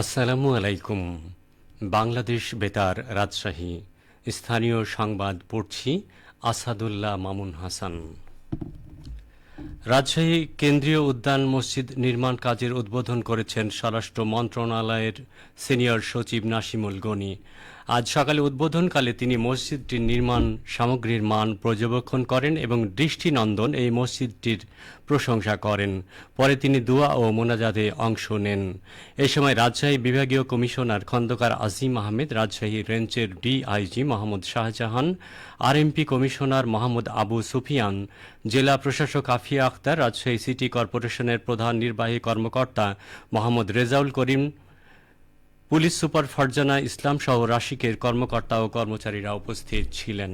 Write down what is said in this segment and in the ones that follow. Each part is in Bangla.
আসসালামু আলাইকুম। বাংলাদেশ বেতার রাজশাহী স্থানীয় সংবাদ পড়ছি আসাদুল্লাহ মামুন হাসান। রাজশাহী কেন্দ্রীয় উদ্যান মসজিদ নির্মাণ কাজের উদ্বোধন করেছেন স্বরাষ্ট্র মন্ত্রণালয়ের সিনিয়র সচিব নাসিমুল গনি। আজ সকালে উদ্বোধনকালে তিনি মসজিদটির নির্মাণ সামগ্রীর মান পর্যবেক্ষণ করেন এবং দৃষ্টিনন্দন এই মসজিদটির প্রশংসা করেন। পরে তিনি দোয়া ও মোনাজাতে অংশ নেন। এ সময় রাজশাহী বিভাগীয় কমিশনার খন্দকার আজিম আহমেদ, রাজশাহী রেঞ্জের DIG Mohammad Shahjahan, RMP commissioner Mohammad Abu Sufian, জেলা প্রশাসক আফিয়া আক্তার, রাজশাহী সিটি কর্পোরেশনের প্রধান নির্বাহী কর্মকর্তা মোহাম্মদ রেজাউল করিম, পুলিশ সুপার ফারজানা ইসলাম সহ রাশিকের কর্মকর্তা ও কর্মচারীরা উপস্থিত ছিলেন।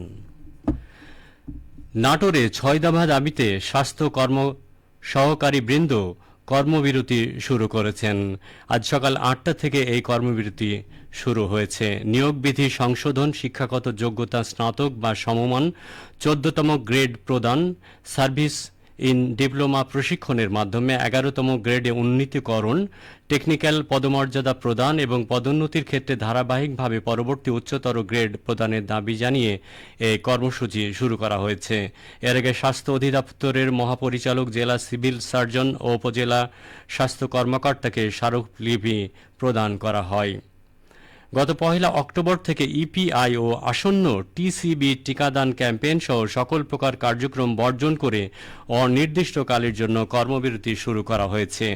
নাটোরে ৬ দফা দাবিতে স্বাস্থ্য সহকারী বৃন্দ কর্মবিরতি শুরু করেছেন। আজ সকাল ৮টা থেকে এই কর্মবিরতি শুরু হয়েছে। নিয়োগ বিধি সংশোধন, শিক্ষাগত যোগ্যতা স্নাতক বা সমমান, ১৪তম গ্রেড প্রদান, সার্ভিস ইন ডিপ্লোমা প্রশিক্ষণের মাধ্যমে ১১তম গ্রেডে উন্নীতকরণ, টেকনিক্যাল পদমর্যাদা প্রদান এবং পদোন্নতির ক্ষেত্রে ধারাবাহিকভাবে পরবর্তী উচ্চতর গ্রেড প্রদানের দাবি জানিয়ে এই কর্মসূচি শুরু করা হয়েছে। এর আগে স্বাস্থ্য অধিদপ্তরের মহাপরিচালক, জেলা সিভিল সার্জন ও উপজেলা স্বাস্থ্য কর্মকর্তাকে স্মারকলিপি প্রদান করা হয়। গত ১ অক্টোবর থেকে ইপিআই ও আসন্ন টিসিবি টিকাদান ক্যাম্পেইন সহ সকল প্রকার কার্যক্রম বর্জন করে অনির্দিষ্টকালের জন্য কর্মবিরতি শুরু করা হয়েছে।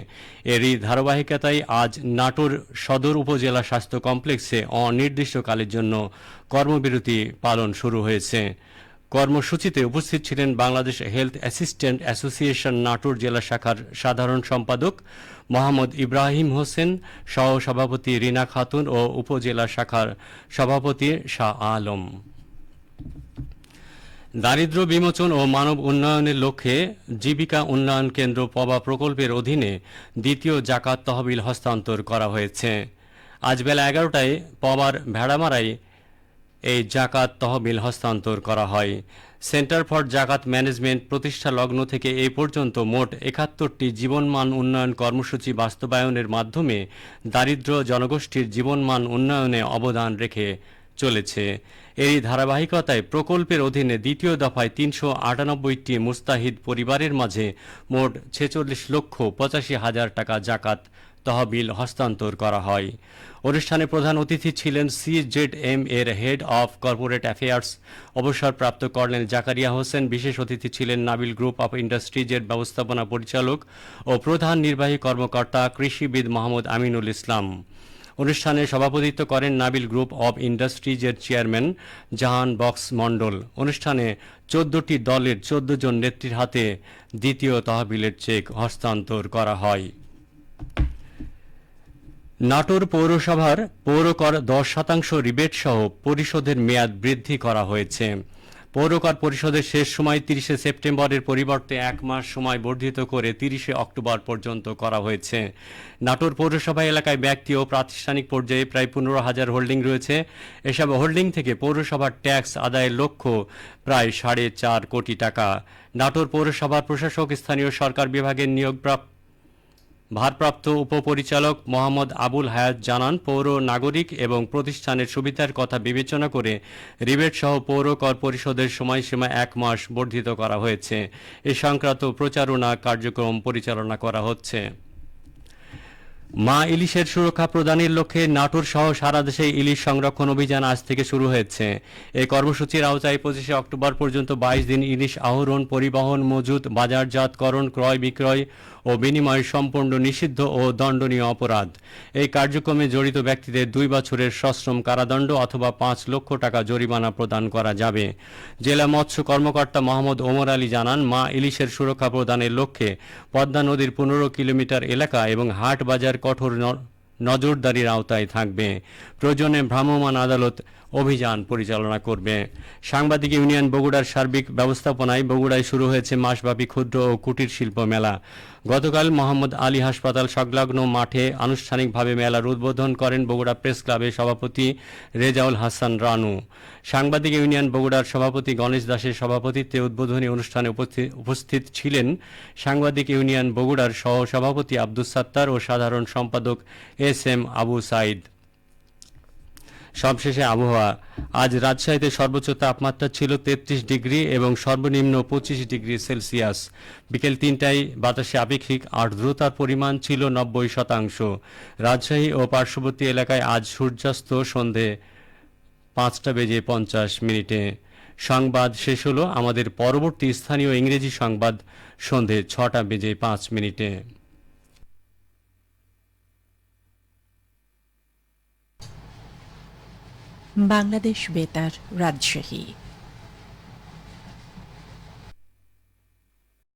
এরই ধারাবাহিকতায় আজ নাটোর সদর উপজেলা স্বাস্থ্য কমপ্লেক্সে অনির্দিষ্টকালের জন্য কর্মবিরতি পালন শুরু হয়েছে। কর্মসূচিতে উপস্থিত ছিলেন Bangladesh health assistant association Natore জেলা শাখার সাধারণ সম্পাদক মোহাম্মদ ইব্রাহিম হোসেন, সহ সভাপতি রিনা খাতুন ও উপজেলা শাখার সভাপতি শাহ আলম। দারিদ্র্য বিমোচন ও মানব উন্নয়নের লক্ষ্যে জীবিকা উন্নয়ন কেন্দ্র পবা প্রকল্পের অধীনে দ্বিতীয় জাকাত তহবিল হস্তান্তর করা হয়েছে। আজ বেলা ১১টায় পবার ভেড়ামারায় এই জাকাত তহবিল হস্তান্তর করা হয়। সেন্টার ফর জাকাত ম্যানেজমেন্ট প্রতিষ্ঠা লগ্ন থেকে এই পর্যন্ত মোট ৭১টি জীবনমান উন্নয়ন কর্মসূচি বাস্তবায়নের মাধ্যমে দারিদ্র জনগোষ্ঠীর জীবনমান উন্নয়নে অবদান রেখে চলেছে। এরই ধারাবাহিকতায় প্রকল্পের অধীনে দ্বিতীয় দফায় ৩৯৮টি মুস্তাহিদ পরিবারের মাঝে মোট ৪৬,৮৫,০০০ টাকা জাকাত তহবিল হস্তান্তর করা হয়। অনুষ্ঠানে প্রধান অতিথি ছিলেন সিজেডএম এর হেড অফ কর্পোরেট অ্যাফেয়ার্স অবসরপ্রাপ্ত কর্নেল জাকারিয়া হোসেন। বিশেষ অতিথি ছিলেন নাবিল গ্রুপ অফ ইন্ডাস্ট্রিজের ব্যবস্থাপনা পরিচালক ও প্রধান নির্বাহী কর্মকর্তা কৃষিবিদ মোহাম্মদ আমিনুল ইসলাম। অনুষ্ঠানে সভাপতিত্ব করেন নাবিল গ্রুপ অব ইন্ডাস্ট্রিজের চেয়ারম্যান জাহান বক্স মণ্ডল। অনুষ্ঠানে ১৪টি দলের ১৪ জন নেত্রীর হাতে দ্বিতীয় তহবিলের চেক হস্তান্তর করা হয়। নাটোর পৌরসভার পৌরকর ১০% রিবেট সহ পরিশোধের মেয়াদ বৃদ্ধি করা হয়েছে। পৌরকর পরিশোধের শেষ সময় ৩০ সেপ্টেম্বরের পরিবর্তে ১ মাস সময় বর্ধিত করে ৩০ অক্টোবর পর্যন্ত করা হয়েছে। নাটোর পৌরসভা এলাকায় ব্যক্তি ও প্রাতিষ্ঠানিক পর্যায়ে প্রায় ১৫,০০০ হোল্ডিং রয়েছে। এসব হোল্ডিং থেকে পৌরসভার ট্যাক্স আদায়ের লক্ষ্য প্রায় ৪.৫ কোটি টাকা। নাটোর পৌরসভার প্রশাসক স্থানীয় সরকার বিভাগের ভারপ্রাপ্ত উপপরিচালক মোহাম্মদ আবুল হায়াত জানান, পৌর নাগরিক এবং প্রতিষ্ঠানের সুবিধার কথা বিবেচনা করে রিবেট সহ পৌর কর পরিশোধের সময়সীমা ১ মাস বর্ধিত করা হয়েছে। এ সংক্রান্ত প্রচারণা কার্যক্রম পরিচালনা করা হচ্ছে। মা ইলিশের সুরক্ষা প্রদানের লক্ষ্যে নাটোর সহ সারা দেশে ইলিশ সংরক্ষণ অভিযান আজ থেকে শুরু হয়েছে। এই কর্মসূচির আওতায় ২৫ অক্টোবর পর্যন্ত ২২ দিন ইলিশ আহরণ, পরিবহন, মজুত, বাজারজাতকরণ, ক্রয় বিক্রয় ও বিনিময় সম্পূর্ণ নিষিদ্ধ ও দণ্ডনীয় অপরাধ। এই কার্যক্রমে জড়িত ব্যক্তিদের ২ বছরের সশ্রম কারাদণ্ড অথবা ৫ লক্ষ টাকা জরিমানা প্রদান করা যাবে। জেলা মৎস্য কর্মকর্তা মোহাম্মদ ওমর আলী জানান, মা ইলিশের সুরক্ষা প্রদানের লক্ষ্যে পদ্মা নদীর ১৫ কিলোমিটার এলাকা এবং হাট বাজার কঠোর নজরদারির আওতায় থাকবে। প্রয়োজনে ভ্রাম্যমাণ আদালত অভিযান পরিচালনা করবে। সাংবাদিক ইউনিয়ন বগুড়ার সার্বিক ব্যবস্থাপনায় বগুড়ায় শুরু হয়েছে মাসব্যাপী ক্ষুদ্র ও কুটির শিল্প মেলা। গতকাল মোহাম্মদ আলী হাসপাতাল সংলগ্ন মাঠে আনুষ্ঠানিকভাবে মেলার উদ্বোধন করেন বগুড়া প্রেস ক্লাবের সভাপতি রেজাউল হাসান রানু। সাংবাদিক ইউনিয়ন বগুড়ার সভাপতি গণেশ দাসের সভাপতিত্বে উদ্বোধনী অনুষ্ঠানে উপস্থিত ছিলেন সাংবাদিক ইউনিয়ন বগুড়ার সহ সভাপতি আব্দুস সাত্তার ও সাধারণ সম্পাদক এস এম আবু সাইদ। সবশেষে আবহাওয়া। আজ রাজশাহীতে সর্বোচ্চ তাপমাত্রা ছিল 33 ডিগ্রি এবং সর্বনিম্ন 25 ডিগ্রি সেলসিয়াস। বিকেল 3টায় বাতাসে আপেক্ষিক আর্দ্রতার পরিমাণ ছিল 90%। রাজশাহী ও পার্শ্ববর্তী এলাকায় আজ সূর্যাস্ত সন্ধে 5:50 সংবাদ শেষ হলো। আমাদের পরবর্তী স্থানীয় ইংরেজি সংবাদ সন্ধে 6:05। বাংলাদেশ বেতার, রাজশাহী।